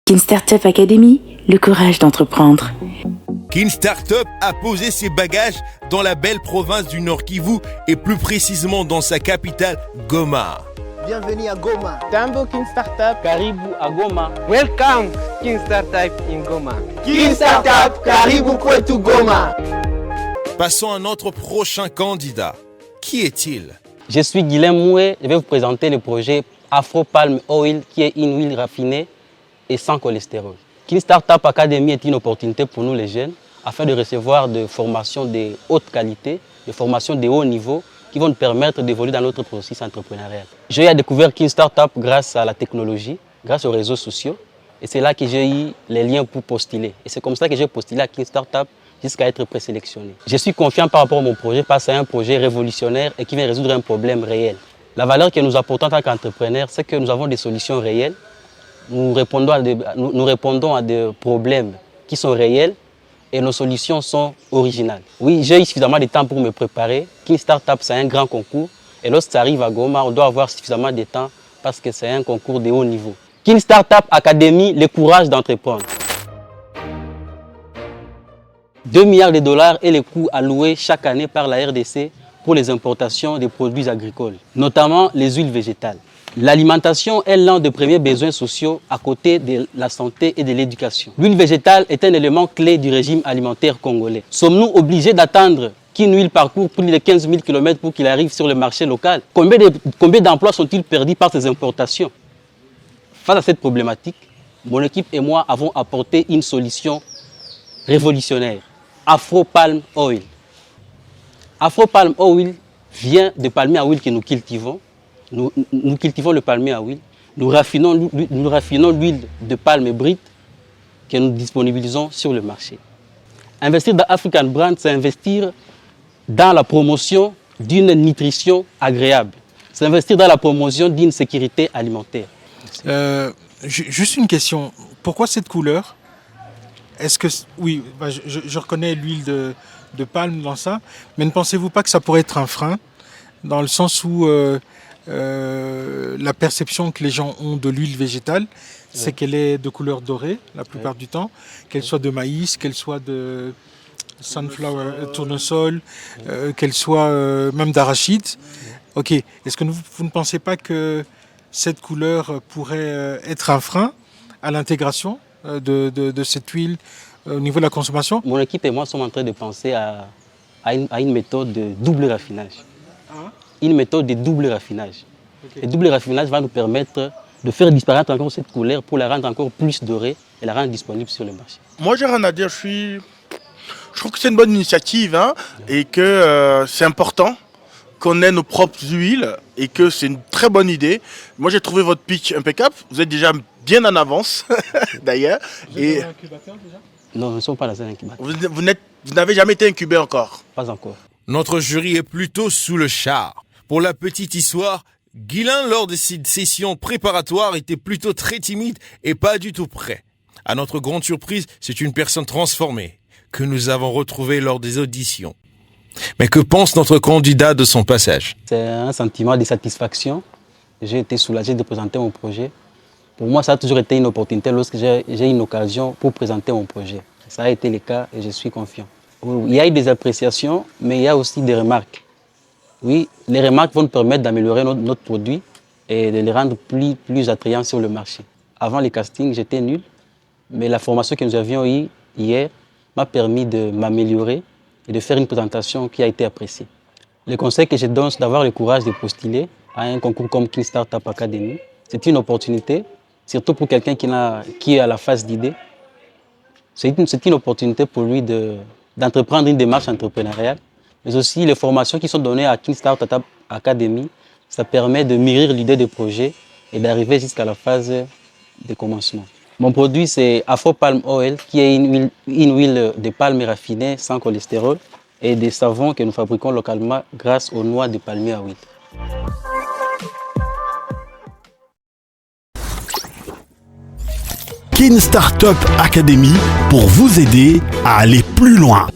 Kin Startup Academy, le courage d'entreprendre. Kin Startup a posé ses bagages dans la belle province du Nord Kivu et plus précisément dans sa capitale, Goma. Bienvenue à Goma. Jambo Kin Startup, karibu à Goma. Welcome Kin Startup in Goma. Kin Startup, karibu kwetu Goma. Passons à notre prochain candidat. Qui est-il? Je suis Guilhem Moué, je vais vous présenter le projet Afro Palm Oil qui est une huile raffinée et sans cholestérol. Kin Startup Academy est une opportunité pour nous les jeunes afin de recevoir des formations de haute qualité, des formations de haut niveau qui vont nous permettre d'évoluer dans notre processus entrepreneurial. J'ai découvert Kin Startup grâce à la technologie, grâce aux réseaux sociaux et c'est là que j'ai eu les liens pour postuler. Et c'est comme ça que j'ai postulé à Kin Startup jusqu'à être présélectionné. Je suis confiant par rapport à mon projet parce que c'est un projet révolutionnaire et qui vient résoudre un problème réel. La valeur que nous apportons en tant qu'entrepreneurs, c'est que nous avons des solutions réelles. Nous répondons à des problèmes qui sont réels et nos solutions sont originales. Oui, j'ai eu suffisamment de temps pour me préparer. Kin Startup, c'est un grand concours. Et lorsque ça arrive à Goma, on doit avoir suffisamment de temps parce que c'est un concours de haut niveau. Kin Startup Academy, le courage d'entreprendre. 2 milliards de dollars est le coût alloué chaque année par la RDC pour les importations des produits agricoles, notamment les huiles végétales. L'alimentation est l'un des premiers besoins sociaux à côté de la santé et de l'éducation. L'huile végétale est un élément clé du régime alimentaire congolais. Sommes-nous obligés d'attendre qu'une huile parcourt plus de 15 000 km pour qu'il arrive sur le marché local? Combien d'emplois sont-ils perdus par ces importations? Face à cette problématique, mon équipe et moi avons apporté une solution révolutionnaire. Afro Palm Oil. Afro Palm Oil vient de palmier à huile que nous cultivons. Nous cultivons le palmier à huile. Nous raffinons l'huile de palme brute que nous disponibilisons sur le marché. Investir dans African Brand, c'est investir dans la promotion d'une nutrition agréable. C'est investir dans la promotion d'une sécurité alimentaire. Juste une question. Pourquoi cette couleur? Est-ce que, oui, je reconnais l'huile de palme dans ça, mais ne pensez-vous pas que ça pourrait être un frein dans le sens où la perception que les gens ont de l'huile végétale, c'est qu'elle est de couleur dorée la plupart du temps, qu'elle soit de maïs, qu'elle soit de sunflower, tournesol, qu'elle soit même d'arachide. Ok, est-ce que vous ne pensez pas que cette couleur pourrait être un frein à l'intégration de cette huile au niveau de la consommation? Mon équipe et moi sommes en train de penser à une méthode de double raffinage. Une méthode de double raffinage. Okay. Le double raffinage va nous permettre de faire disparaître encore cette couleur pour la rendre encore plus dorée et la rendre disponible sur le marché. Moi, j'ai rien à dire. Je trouve que c'est une bonne initiative et que c'est important qu'on ait nos propres huiles et que c'est une très bonne idée. Moi, j'ai trouvé votre pitch impeccable. Vous êtes déjà bien en avance, d'ailleurs. Vous êtes dans l'incubateur déjà? Non, nous ne sommes pas dans un incubateur. Vous n'avez jamais été incubé encore? Pas encore. Notre jury est plutôt sous le char. Pour la petite histoire, Guilhem, lors de cette session préparatoire, était plutôt très timide et pas du tout prêt. À notre grande surprise, c'est une personne transformée que nous avons retrouvée lors des auditions. Mais que pense notre candidat de son passage? C'est un sentiment de satisfaction. J'ai été soulagé de présenter mon projet. Pour moi, ça a toujours été une opportunité lorsque j'ai une occasion pour présenter mon projet. Ça a été le cas et je suis confiant. Il y a eu des appréciations, mais il y a aussi des remarques. Oui, les remarques vont nous permettre d'améliorer notre produit et de les rendre plus attrayants sur le marché. Avant les castings, j'étais nul, mais la formation que nous avions eue hier m'a permis de m'améliorer et de faire une présentation qui a été appréciée. Le conseil que je donne, c'est d'avoir le courage de postuler à un concours comme Kin Startup Academy. C'est une opportunité, surtout pour quelqu'un qui est à la phase d'idée. C'est une opportunité pour lui d'entreprendre une démarche entrepreneuriale. Mais aussi, les formations qui sont données à Kin Startup Academy, ça permet de mûrir l'idée de projet et d'arriver jusqu'à la phase de commencement. Mon produit, c'est Afro Palm Oil, qui est une huile de palme raffinée sans cholestérol et des savons que nous fabriquons localement grâce aux noix de palmier à huile. Kin Startup Academy pour vous aider à aller plus loin.